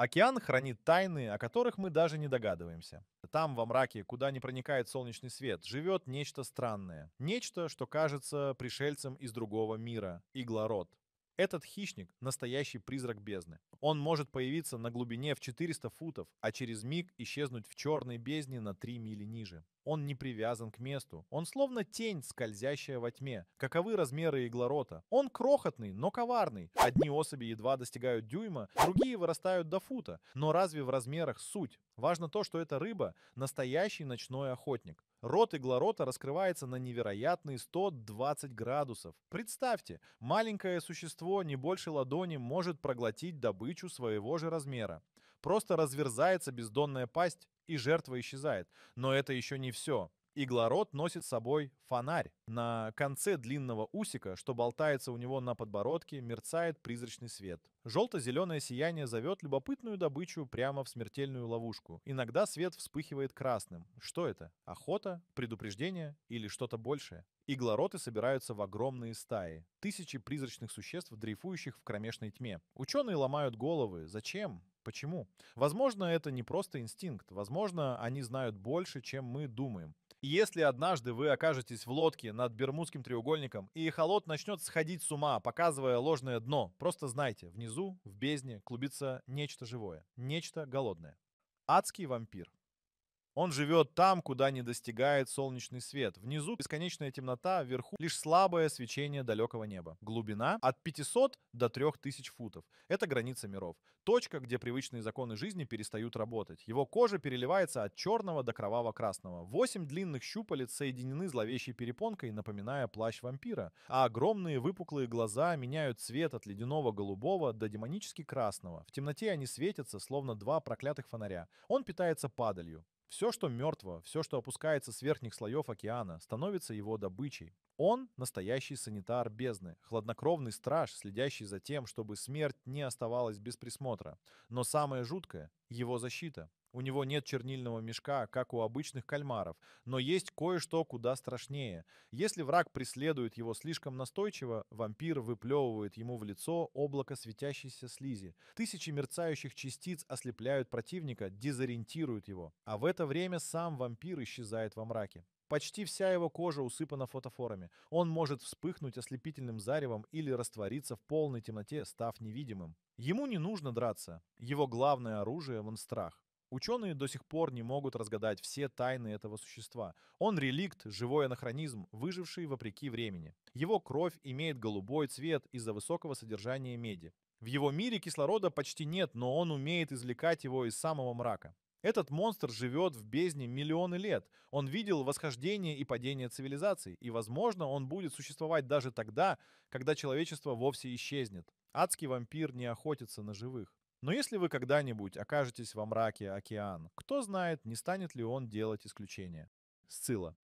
Океан хранит тайны, о которых мы даже не догадываемся. Там, во мраке, куда не проникает солнечный свет, живет нечто странное. Нечто, что кажется пришельцем из другого мира. Иглород. Этот хищник — настоящий призрак бездны. Он может появиться на глубине в 400 футов, а через миг исчезнуть в черной бездне на 3 мили ниже. Он не привязан к месту. Он словно тень, скользящая во тьме. Каковы размеры иглорота? Он крохотный, но коварный. Одни особи едва достигают дюйма, другие вырастают до фута. Но разве в размерах суть? Важно то, что эта рыба — настоящий ночной охотник. Рот иглорота раскрывается на невероятные 120 градусов. Представьте, маленькое существо не больше ладони может проглотить добычу своего же размера. Просто разверзается бездонная пасть, и жертва исчезает. Но это еще не все. Иглород носит с собой фонарь. На конце длинного усика, что болтается у него на подбородке, мерцает призрачный свет. Желто-зеленое сияние зовет любопытную добычу прямо в смертельную ловушку. Иногда свет вспыхивает красным. Что это? Охота? Предупреждение? Или что-то большее? Иглороты собираются в огромные стаи. Тысячи призрачных существ, дрейфующих в кромешной тьме. Ученые ломают головы. Зачем? Почему? Возможно, это не просто инстинкт. Возможно, они знают больше, чем мы думаем. И если однажды вы окажетесь в лодке над Бермудским треугольником, и эхолот начнет сходить с ума, показывая ложное дно, просто знайте, внизу, в бездне, клубится нечто живое, нечто голодное. Адский вампир. Он живет там, куда не достигает солнечный свет. Внизу бесконечная темнота, вверху лишь слабое свечение далекого неба. Глубина от 500 до 3000 футов. Это граница миров. Точка, где привычные законы жизни перестают работать. Его кожа переливается от черного до кроваво-красного. 8 длинных щупалец соединены зловещей перепонкой, напоминая плащ вампира. А огромные выпуклые глаза меняют цвет от ледяного голубого до демонически красного. В темноте они светятся, словно два проклятых фонаря. Он питается падалью. Все, что мертво, все, что опускается с верхних слоев океана, становится его добычей. Он — настоящий санитар бездны, хладнокровный страж, следящий за тем, чтобы смерть не оставалась без присмотра. Но самое жуткое — его защита. У него нет чернильного мешка, как у обычных кальмаров, но есть кое-что куда страшнее. Если враг преследует его слишком настойчиво, вампир выплевывает ему в лицо облако светящейся слизи. Тысячи мерцающих частиц ослепляют противника, дезориентируют его. А в это время сам вампир исчезает во мраке. Почти вся его кожа усыпана фотофорами. Он может вспыхнуть ослепительным заревом или раствориться в полной темноте, став невидимым. Ему не нужно драться. Его главное оружие — он страх. Ученые до сих пор не могут разгадать все тайны этого существа. Он реликт, живой анахронизм, выживший вопреки времени. Его кровь имеет голубой цвет из-за высокого содержания меди. В его мире кислорода почти нет, но он умеет извлекать его из самого мрака. Этот монстр живет в бездне миллионы лет. Он видел восхождение и падение цивилизаций, и, возможно, он будет существовать даже тогда, когда человечество вовсе исчезнет. Адский вампир не охотится на живых. Но если вы когда-нибудь окажетесь во мраке океан, кто знает, не станет ли он делать исключение. Сцилла.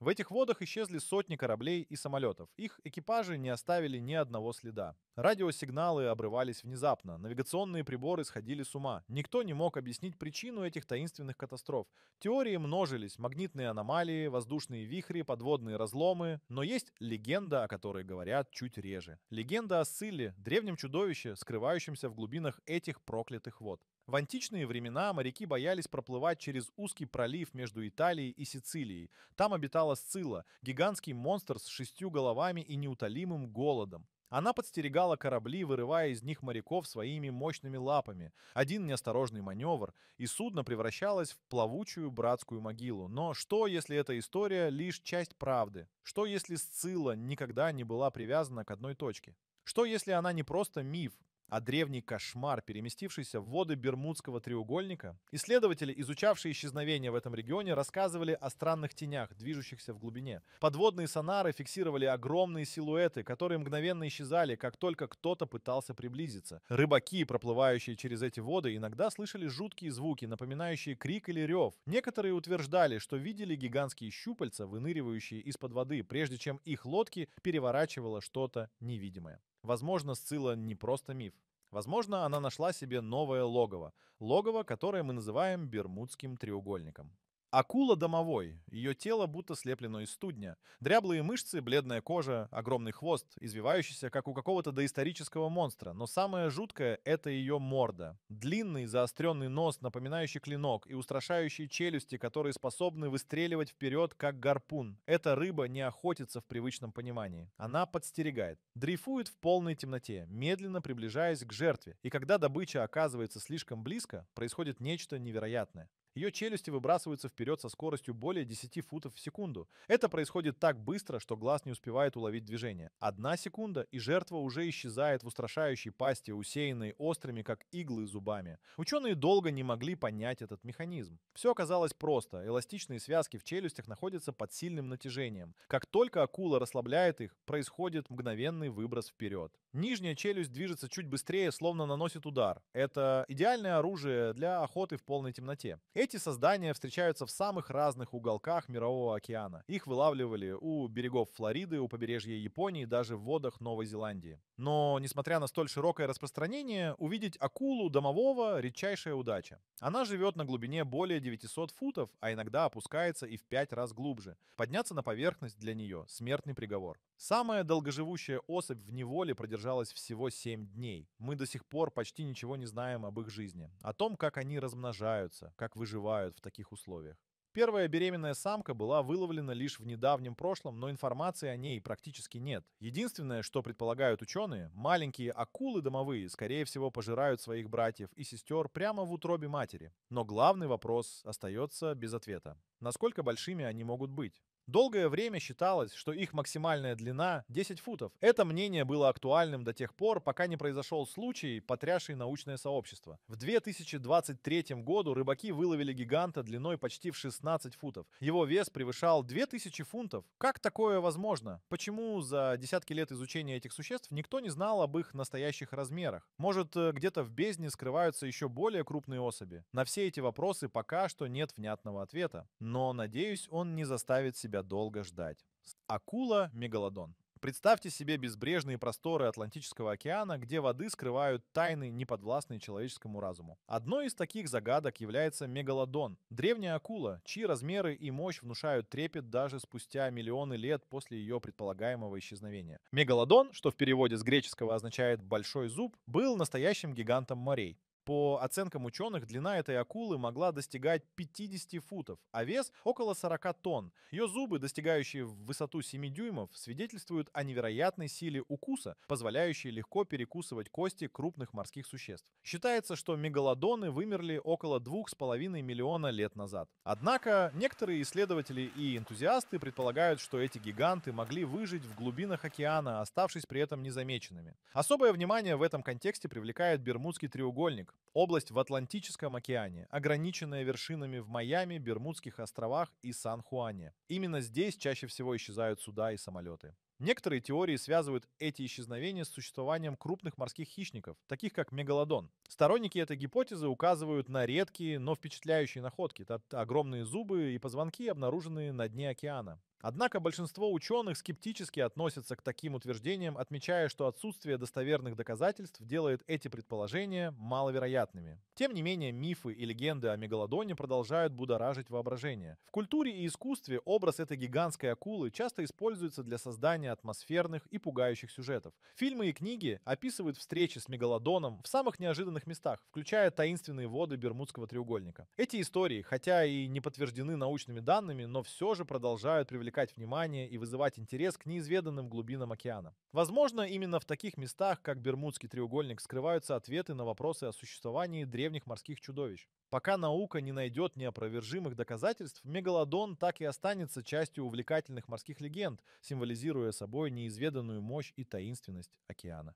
В этих водах исчезли сотни кораблей и самолетов. Их экипажи не оставили ни одного следа. Радиосигналы обрывались внезапно, навигационные приборы сходили с ума. Никто не мог объяснить причину этих таинственных катастроф. Теории множились: магнитные аномалии, воздушные вихри, подводные разломы. Но есть легенда, о которой говорят чуть реже. Легенда о Сцилле, древнем чудовище, скрывающемся в глубинах этих проклятых вод. В античные времена моряки боялись проплывать через узкий пролив между Италией и Сицилией. Там обитала Сцилла, гигантский монстр с 6 головами и неутолимым голодом. Она подстерегала корабли, вырывая из них моряков своими мощными лапами. Один неосторожный маневр, и судно превращалось в плавучую братскую могилу. Но что, если эта история лишь часть правды? Что, если Сцилла никогда не была привязана к одной точке? Что, если она не просто миф, а древний кошмар, переместившийся в воды Бермудского треугольника? Исследователи, изучавшие исчезновения в этом регионе, рассказывали о странных тенях, движущихся в глубине. Подводные сонары фиксировали огромные силуэты, которые мгновенно исчезали, как только кто-то пытался приблизиться. Рыбаки, проплывающие через эти воды, иногда слышали жуткие звуки, напоминающие крик или рев. Некоторые утверждали, что видели гигантские щупальца, выныривающие из-под воды, прежде чем их лодки переворачивало что-то невидимое. Возможно, Сцилла не просто миф. Возможно, она нашла себе новое логово. Логово, которое мы называем Бермудским треугольником. Акула домовой. Ее тело будто слеплено из студня. Дряблые мышцы, бледная кожа, огромный хвост, извивающийся, как у какого-то доисторического монстра. Но самое жуткое — это ее морда. Длинный заостренный нос, напоминающий клинок, и устрашающие челюсти, которые способны выстреливать вперед, как гарпун. Эта рыба не охотится в привычном понимании. Она подстерегает. Дрейфует в полной темноте, медленно приближаясь к жертве. И когда добыча оказывается слишком близко, происходит нечто невероятное. Ее челюсти выбрасываются вперед со скоростью более 10 футов в секунду. Это происходит так быстро, что глаз не успевает уловить движение. 1 секунда, и жертва уже исчезает в устрашающей пасти, усеянной острыми, как иглы, зубами. Ученые долго не могли понять этот механизм. Все оказалось просто. Эластичные связки в челюстях находятся под сильным натяжением. Как только акула расслабляет их, происходит мгновенный выброс вперед. Нижняя челюсть движется чуть быстрее, словно наносит удар. Это идеальное оружие для охоты в полной темноте. Эти создания встречаются в самых разных уголках Мирового океана. Их вылавливали у берегов Флориды, у побережья Японии, даже в водах Новой Зеландии. Но, несмотря на столь широкое распространение, увидеть акулу домового — редчайшая удача. Она живет на глубине более 900 футов, а иногда опускается и в 5 раз глубже. Подняться на поверхность для нее — смертный приговор. Самая долгоживущая особь в неволе продержалась всего 7 дней. Мы до сих пор почти ничего не знаем об их жизни, о том, как они размножаются, как выживают в таких условиях. Первая беременная самка была выловлена лишь в недавнем прошлом, но информации о ней практически нет. Единственное, что предполагают ученые, маленькие акулы домовые, скорее всего, пожирают своих братьев и сестер прямо в утробе матери. Но главный вопрос остается без ответа. Насколько большими они могут быть? Долгое время считалось, что их максимальная длина — 10 футов. Это мнение было актуальным до тех пор, пока не произошел случай, потрясший научное сообщество. В 2023 году рыбаки выловили гиганта длиной почти в 16 футов. Его вес превышал 2000 фунтов. Как такое возможно? Почему за десятки лет изучения этих существ никто не знал об их настоящих размерах? Может, где-то в бездне скрываются еще более крупные особи? На все эти вопросы пока что нет внятного ответа. Но, надеюсь, он не заставит себя долго ждать. Акула-мегалодон. Представьте себе безбрежные просторы Атлантического океана, где воды скрывают тайны, неподвластные человеческому разуму. Одной из таких загадок является мегалодон. Древняя акула, чьи размеры и мощь внушают трепет даже спустя миллионы лет после ее предполагаемого исчезновения. Мегалодон, что в переводе с греческого означает «большой зуб», был настоящим гигантом морей. По оценкам ученых, длина этой акулы могла достигать 50 футов, а вес — около 40 тонн. Ее зубы, достигающие в высоту 7 дюймов, свидетельствуют о невероятной силе укуса, позволяющей легко перекусывать кости крупных морских существ. Считается, что мегалодоны вымерли около 2,5 миллиона лет назад. Однако некоторые исследователи и энтузиасты предполагают, что эти гиганты могли выжить в глубинах океана, оставшись при этом незамеченными. Особое внимание в этом контексте привлекает Бермудский треугольник. Область в Атлантическом океане, ограниченная вершинами в Майами, Бермудских островах и Сан-Хуане. Именно здесь чаще всего исчезают суда и самолеты. Некоторые теории связывают эти исчезновения с существованием крупных морских хищников, таких как мегалодон. Сторонники этой гипотезы указывают на редкие, но впечатляющие находки. Это огромные зубы и позвонки, обнаруженные на дне океана. Однако большинство ученых скептически относятся к таким утверждениям, отмечая, что отсутствие достоверных доказательств делает эти предположения маловероятными. Тем не менее, мифы и легенды о мегалодоне продолжают будоражить воображение. В культуре и искусстве образ этой гигантской акулы часто используется для создания атмосферных и пугающих сюжетов. Фильмы и книги описывают встречи с мегалодоном в самых неожиданных местах, включая таинственные воды Бермудского треугольника. Эти истории, хотя и не подтверждены научными данными, но все же продолжают привлекать внимание и вызывать интерес к неизведанным глубинам океана. Возможно, именно в таких местах, как Бермудский треугольник, скрываются ответы на вопросы о существовании древних морских чудовищ. Пока наука не найдет неопровержимых доказательств, мегалодон так и останется частью увлекательных морских легенд, символизируя собой неизведанную мощь и таинственность океана.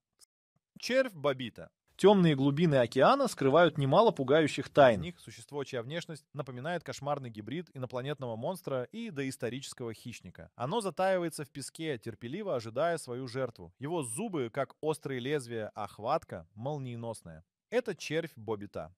Червь Бобита. Темные глубины океана скрывают немало пугающих тайн. В них существо, чья внешность напоминает кошмарный гибрид инопланетного монстра и доисторического хищника. Оно затаивается в песке, терпеливо ожидая свою жертву. Его зубы, как острые лезвия, а хватка молниеносная. Это червь Бобита.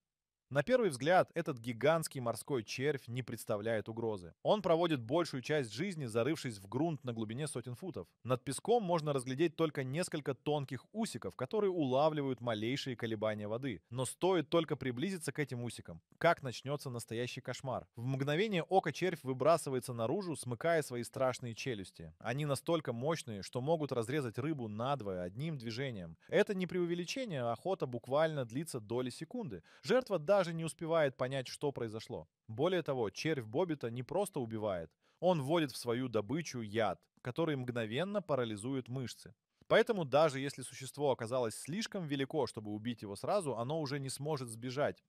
На первый взгляд, этот гигантский морской червь не представляет угрозы. Он проводит большую часть жизни, зарывшись в грунт на глубине сотен футов. Над песком можно разглядеть только несколько тонких усиков, которые улавливают малейшие колебания воды. Но стоит только приблизиться к этим усикам, как начнется настоящий кошмар. В мгновение ока червь выбрасывается наружу, смыкая свои страшные челюсти. Они настолько мощные, что могут разрезать рыбу надвое одним движением. Это не преувеличение, охота буквально длится доли секунды. Жертва даже не успевает понять, что произошло. Более того, червь Боббита не просто убивает, он вводит в свою добычу яд, который мгновенно парализует мышцы. Поэтому даже если существо оказалось слишком велико, чтобы убить его сразу, оно уже не сможет сбежать.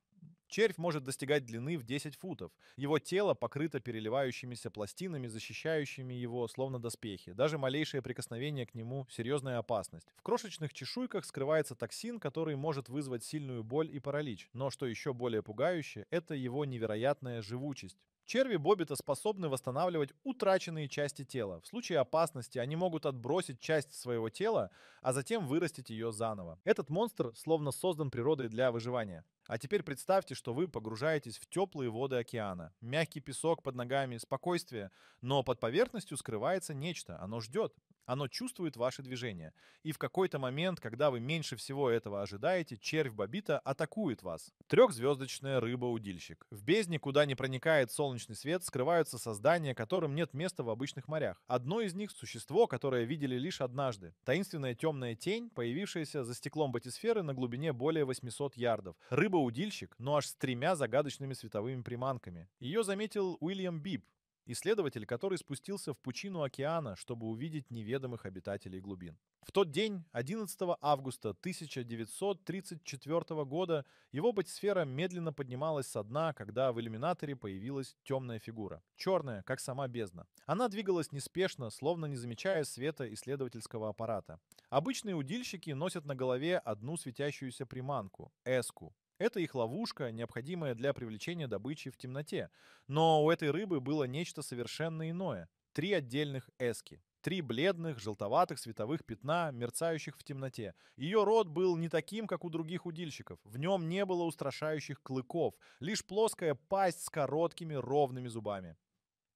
Червь может достигать длины в 10 футов. Его тело покрыто переливающимися пластинами, защищающими его, словно доспехи. Даже малейшее прикосновение к нему — серьезная опасность. В крошечных чешуйках скрывается токсин, который может вызвать сильную боль и паралич. Но что еще более пугающе, это его невероятная живучесть. Черви Боббита способны восстанавливать утраченные части тела. В случае опасности они могут отбросить часть своего тела, а затем вырастить ее заново. Этот монстр словно создан природой для выживания. А теперь представьте, что вы погружаетесь в теплые воды океана. Мягкий песок под ногами, спокойствие. Но под поверхностью скрывается нечто. Оно ждет. Оно чувствует ваши движения. И в какой-то момент, когда вы меньше всего этого ожидаете, червь Боббита атакует вас. Трехзвездочная рыба-удильщик. В бездне, куда не проникает солнечный свет, скрываются создания, которым нет места в обычных морях. Одно из них — существо, которое видели лишь однажды. Таинственная темная тень, появившаяся за стеклом батисферы на глубине более 800 ярдов. Рыба-удильщик, но аж с 3 загадочными световыми приманками. Ее заметил Уильям Биб, исследователь, который спустился в пучину океана, чтобы увидеть неведомых обитателей глубин. В тот день, 11 августа 1934 года, его батисфера медленно поднималась со дна, когда в иллюминаторе появилась темная фигура. Черная, как сама бездна. Она двигалась неспешно, словно не замечая света исследовательского аппарата. Обычные удильщики носят на голове одну светящуюся приманку — эску. Это их ловушка, необходимая для привлечения добычи в темноте. Но у этой рыбы было нечто совершенно иное. 3 отдельных эски. 3 бледных, желтоватых световых пятна, мерцающих в темноте. Ее рот был не таким, как у других удильщиков. В нем не было устрашающих клыков, лишь плоская пасть с короткими ровными зубами.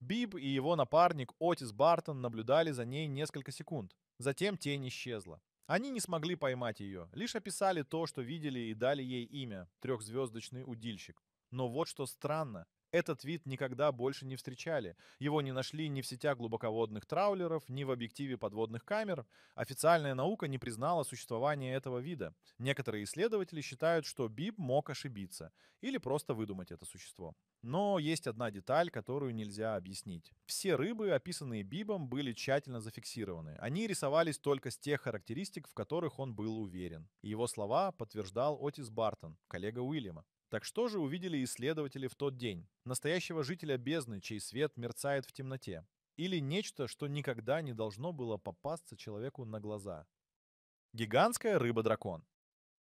Биб и его напарник Отис Бартон наблюдали за ней несколько секунд. Затем тень исчезла. Они не смогли поймать ее, лишь описали то, что видели, и дали ей имя — трехзвездочный удильщик. Но вот что странно. Этот вид никогда больше не встречали. Его не нашли ни в сетях глубоководных траулеров, ни в объективе подводных камер. Официальная наука не признала существование этого вида. Некоторые исследователи считают, что Биб мог ошибиться или просто выдумать это существо. Но есть одна деталь, которую нельзя объяснить. Все рыбы, описанные Бибом, были тщательно зафиксированы. Они рисовались только с тех характеристик, в которых он был уверен. И его слова подтверждал Отис Бартон, коллега Уильяма. Так что же увидели исследователи в тот день? Настоящего жителя бездны, чей свет мерцает в темноте? Или нечто, что никогда не должно было попасться человеку на глаза? Гигантская рыба-дракон.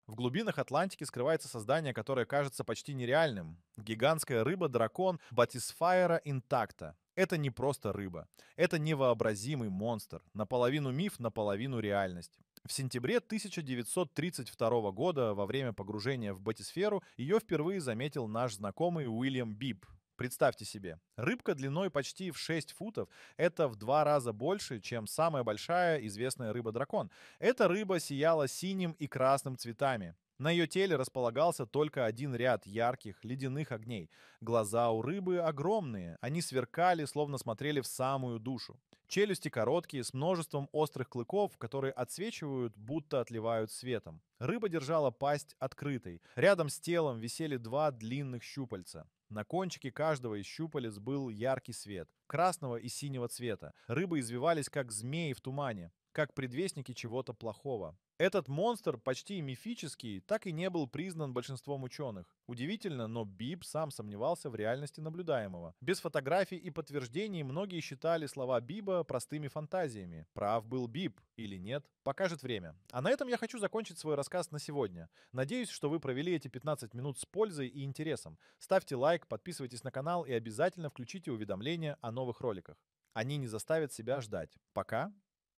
В глубинах Атлантики скрывается создание, которое кажется почти нереальным. Гигантская рыба-дракон Батисфайра интакта. Это не просто рыба. Это невообразимый монстр. Наполовину миф, наполовину реальность. В сентябре 1932 года, во время погружения в батисферу, ее впервые заметил наш знакомый Уильям Биб. Представьте себе, рыбка длиной почти в 6 футов — это в 2 раза больше, чем самая большая известная рыба-дракон. Эта рыба сияла синим и красным цветами. На ее теле располагался только один ряд ярких ледяных огней. Глаза у рыбы огромные, они сверкали, словно смотрели в самую душу. Челюсти короткие, с множеством острых клыков, которые отсвечивают, будто отливают светом. Рыба держала пасть открытой. Рядом с телом висели 2 длинных щупальца. На кончике каждого из щупалец был яркий свет, красного и синего цвета. Рыбы извивались, как змеи в тумане, как предвестники чего-то плохого. Этот монстр, почти мифический, так и не был признан большинством ученых. Удивительно, но Биб сам сомневался в реальности наблюдаемого. Без фотографий и подтверждений многие считали слова Биба простыми фантазиями. Прав был Биб или нет, покажет время. А на этом я хочу закончить свой рассказ на сегодня. Надеюсь, что вы провели эти 15 минут с пользой и интересом. Ставьте лайк, подписывайтесь на канал и обязательно включите уведомления о новых роликах. Они не заставят себя ждать. Пока.